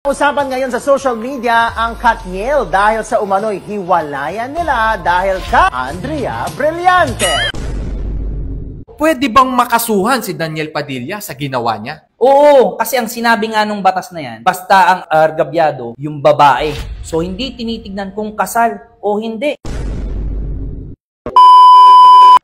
Usapan ngayon sa social media ang Katniel dahil sa umano'y hiwalayan nila dahil ka Andrea Brillantes. Pwede bang makasuhan si Daniel Padilla sa ginawa niya? Oo, kasi ang sinabi nga nung batas na yan, basta ang argabyado, yung babae. So hindi tinitignan kung kasal o hindi.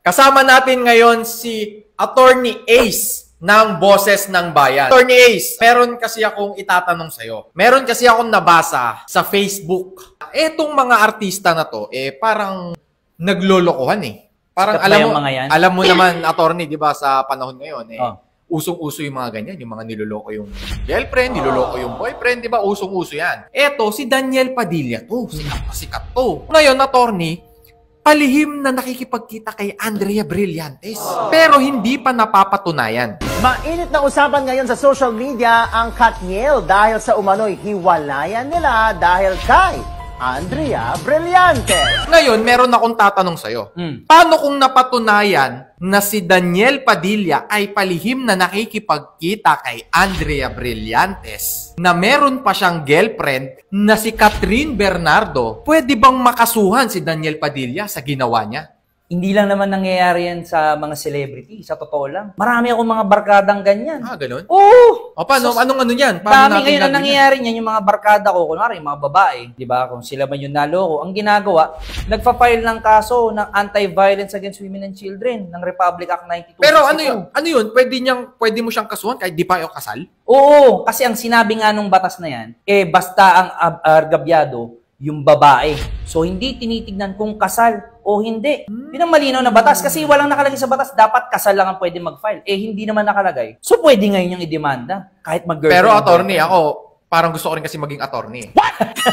Kasama natin ngayon si Attorney Ace ng Boses ng Bayan. Attorney Ace, meron kasi akong itatanong sa'yo. Meron kasi akong nabasa sa Facebook. Etong mga artista na to, parang naglolokohan Parang alam mo naman, attorney, di ba, sa panahon ngayon, usong-uso yung mga ganyan, yung mga niloloko yung girlfriend, niloloko yung boyfriend, di ba, usong-uso yan. Eto, si Daniel Padilla to, sikat to. Ngayon, attorney, palihim na nakikipagkita kay Andrea Brillantes, pero hindi pa napapatunayan. Mainit na usapan ngayon sa social media ang Katniel dahil sa umano'y hiwalayan nila dahil kay Andrea Brillantes. Ngayon, meron akong tatanong sa'yo. Paano kung napatunayan na si Daniel Padilla ay palihim na nakikipagkita kay Andrea Brillantes na meron pa siyang girlfriend na si Catherine Bernardo? Pwede bang makasuhan si Daniel Padilla sa ginawa niya? Hindi lang naman nangyayari yan sa mga celebrity, sa totoo lang. Marami akong mga barkadang ganyan. Ganun? Oo! O paano? Anong ano yan? Dami ngayon ang nangyayari niyan, yung mga barkada ko, kunwari, yung mga babae, di ba? Kung sila man yung naloko, ang ginagawa, nagpa-file ng kaso ng Anti-Violence Against Women and Children ng Republic Act 92. Pero ano yun? Ano yun? Pwede mo siyang kasuhan kahit di pa yung kasal? Oo! Kasi ang sinabi nga nung batas na yan, basta ang argabyado, yung babae. So, hindi tinitignan kung kasal o hindi. Yun ang malinaw na batas. Kasi walang nakalagay sa batas, dapat kasal lang ang pwede mag-file. Hindi naman nakalagay. So, pwede ngayon yung i-demanda. Kahit mag-girlfriend. Pero attorney, ako, parang gusto ko rin kasi maging attorney.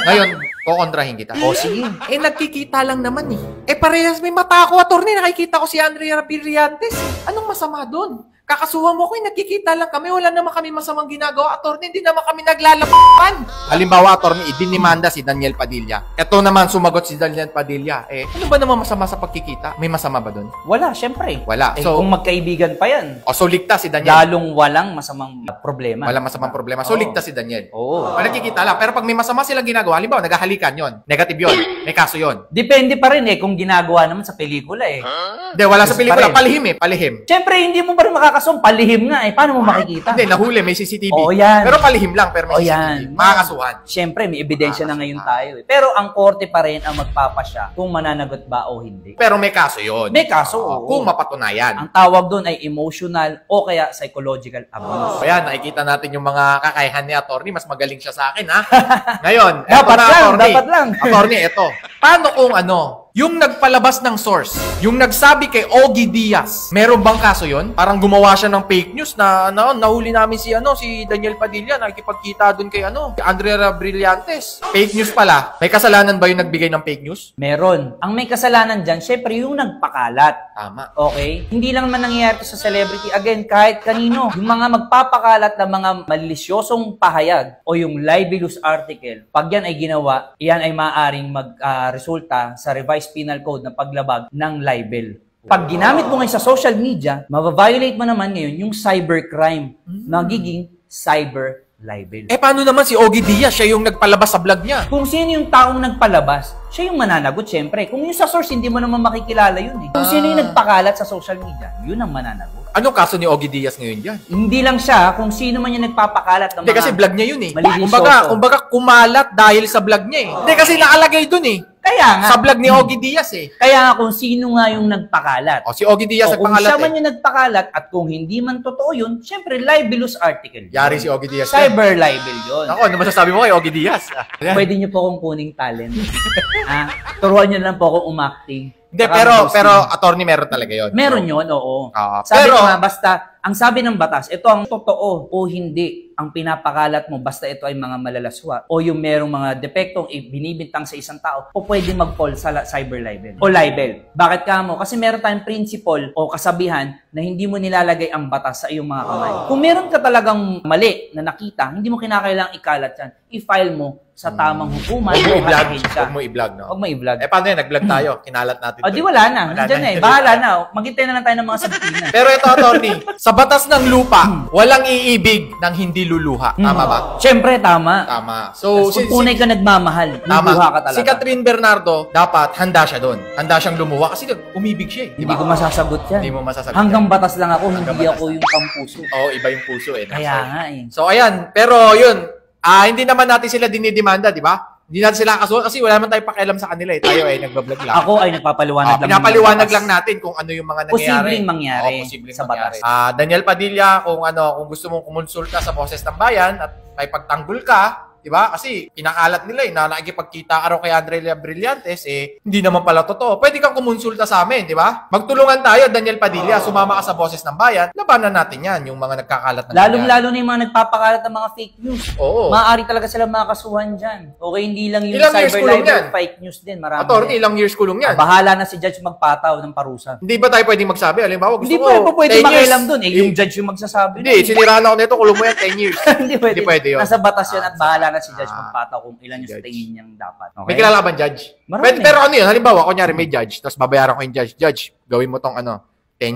Ngayon, kukontrahin kita. O sige. Nagkikita lang naman parehas may mata ako, attorney. Nakikita ko si Andrea Brillantes. Anong masama doon? Kakasuhan mo ko, nagkikita lang kami. Wala naman kami masamang ginagawa, attorney. Hindi naman kami naglalapan. Halimbawa, attorney, idinimanda si Daniel Padilla. Ito naman, sumagot si Daniel Padilla. Ano ba naman masama sa pagkikita? May masama ba doon? Wala, syempre. Wala. So, kung magkaibigan pa yan. So ligtas si Daniel. Lalong walang masamang problema. Walang masamang problema. So ligtas si Daniel. Oo. Nagkikita lang. Pero pag may masama silang ginagawa, halimbawa, naghahalikan yon, negative yon, may kaso yon. Depende pa rin kung ginagawa naman sa pelikula Hindi, wala sa pelikula. Palihim palihim. Syempre, hindi mo pa rin makakasuhan. Palihim nga Paano mo makikita? Hindi, nahuli. May CCTV. Yan. Pero palihim lang. Pero may CCTV. Makakasuhan. Syempre, may ebidensya na ngayon tayo. Pero ang korte pa rin ang magpapasya kung mananagot ba o hindi. Pero may kaso yon. May kaso. Kung mapatunayan. Ang tawag doon ay emotional o kaya psychological abuse. Kaya nakikita natin yung mga kakayahan ni attorney. Mas magaling siya sa akin, ha? Ngayon, dapat lang. Attorney, ito. Paano kung yung nagpalabas ng source, yung nagsabi kay Ogie Diaz, meron bang kaso yon? Parang gumawa siya ng fake news na nahuli namin si Daniel Padilla, nakikipagkita doon kay Andrea Brillantes. Fake news pala. May kasalanan ba yung nagbigay ng fake news? Meron. Ang may kasalanan dyan, syempre yung nagpakalat. Tama. Okay? Hindi lang naman nangyayari sa celebrity. Again, kahit kanino. Yung mga magpapakalat ng mga malisyosong pahayag o yung libelous article, pag yan ay ginawa, yan ay maaaring resulta sa revised penal code na paglabag ng libel. Pag ginamit mo ngayon sa social media, mababiolate mo naman ngayon yung cybercrime. Nagiging cyber libel. Paano naman si Ogie Diaz? Siya yung nagpalabas sa vlog niya. Kung sino yung taong nagpalabas, siya yung mananagot, syempre. Kung yung sa source, hindi mo naman makikilala yun Kung sino yung nagpakalat sa social media, yun ang mananagot. Anong kaso ni Ogie Diaz ngayon dyan? Hindi lang siya, kung sino man yung nagpapakalat ng mga... Hindi kasi vlog niya yun malilisyoso. Kumbaga kumalat dahil sa vlog niya Hindi kasi nakalagay dun Kaya nga. Sa vlog ni Ogie Diaz Kaya nga kung sino nga yung nagpakalat. Si Ogie Diaz nagpakalat Kung siya man yung nagpakalat at kung hindi man totoo yun, syempre libelous article. Yari si Ogie Diaz. Cyber libel yun. Ako, ano masasabi mo kay Ogie Diaz? Pwede niyo po akong kuning talent. Turuan niyo lang po akong umacting. Hindi, pero attorney meron talaga yun. Meron yun, oo. Sabi ko nga, basta, ang sabi ng batas, ito ang totoo o hindi ang pinapakalat mo, basta ito ay mga malalaswa o yung merong mga depektong binibintang sa isang tao o pwede mag-fall sa cyber libel o libel. Bakit ka mo? Kasi meron tayong principle o kasabihan na hindi mo nilalagay ang batas sa iyong mga kamay. Kung meron ka talagang mali na nakita, hindi mo kinakailangang ikalat yan. I-file mo sa tamang hukuman. Huwag mo i-vlog, no? Huwag mo i-vlog. Paano yan? Nag-vlog tayo. Kinalat natin. Di wala na. Nandiyan Bahala na. Maghintay na lang tayo ng mga sabihin. Pero ito, attorney, sa batas ng lupa, walang iibig ng hindi hindi luluha. Tama ba? Siyempre, tama. Tama. So, Kung tunay ka nagmamahal, luluha ka talaga. Si Catherine Bernardo, dapat handa siya doon. Handa siyang lumuha kasi umibig siya eh. Hindi ko masasagot yan. Hindi mo masasagot Hanggang yan. batas lang ako, Hanggang hindi batas ako yung pampuso. Oo, iba yung puso eh. Kaya nga eh. So, ayan. Pero, yun. Hindi naman natin sila dinidemanda, di ba? Hindi natin sila kasuhan kasi wala naman tayo pakialam sa kanila eh. Tayo ay nagbablog lang. Ako ay nagpapaliwanag lang. Pinapaliwanag lang natin kung ano yung mga nangyayari. Posibleng mangyari posibleng sa batas. mangyari. Daniel Padilla, kung gusto mong kumonsulta sa boses ng bayan at may pagtanggol ka, di ba? Kasi pinakalat nila na nakikipagkita araw kay Andrea Brillantes, hindi naman pala totoo. Pwede kang kumonsulta sa amin, di ba? Magtulungan tayo, Daniel Padilla, sumama ka sa boses ng bayan, labanan natin yan, yung mga nagkakalat ng Lalong-lalo na yung mga nagpapakalat ng mga fake news. Oo. Maaari talaga sila makasuhan dyan. Okay, hindi lang yung Ilang years cyber kulong libel, yan? fake news din. Marami Attorney, din. ilang years kulong yan. Bahala na si judge magpataw ng parusa. Hindi ba tayo pwedeng magsabi? Halimbawa, gusto Hindi ko, pa pwede 10 years. makialam dun. Yung judge yung magsasabi. Hindi, siniraan ako nito, kulong mo yan 10 years. Hindi pwede. Hindi pwede yun. Nasa batas yun at bahala na si judge magpataw kung ilan yung Judge. tingin niyang dapat. Okay? May kilala ka bang judge? Marami. Pero ano yun? Halimbawa, kunyari may judge, tapos babayaran ko yung judge. Judge, gawin mo tong 10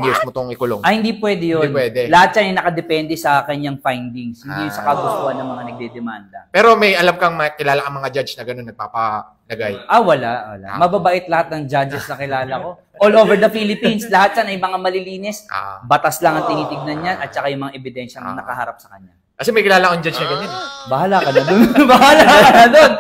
years mo tong ikulong. Ay, hindi pwede yun. Hindi pwede. Lahat yan ay nakadepende sa kanyang findings. Hindi sa kagustuhan ng mga nagdedemanda. Pero may alam kang kilala kang mga judge na gano'n nagpapalagay. Wala. Mababait lahat ng judges na kilala ko. All over the Philippines, lahat yan ay mga malilinis. Batas lang ang tinitignan niyan at saka yung mga ebidensya na nakaharap sa kanya. Kasi may kilala kang judge na ganyan. Bahala ka na dun. Bahala ka na dun.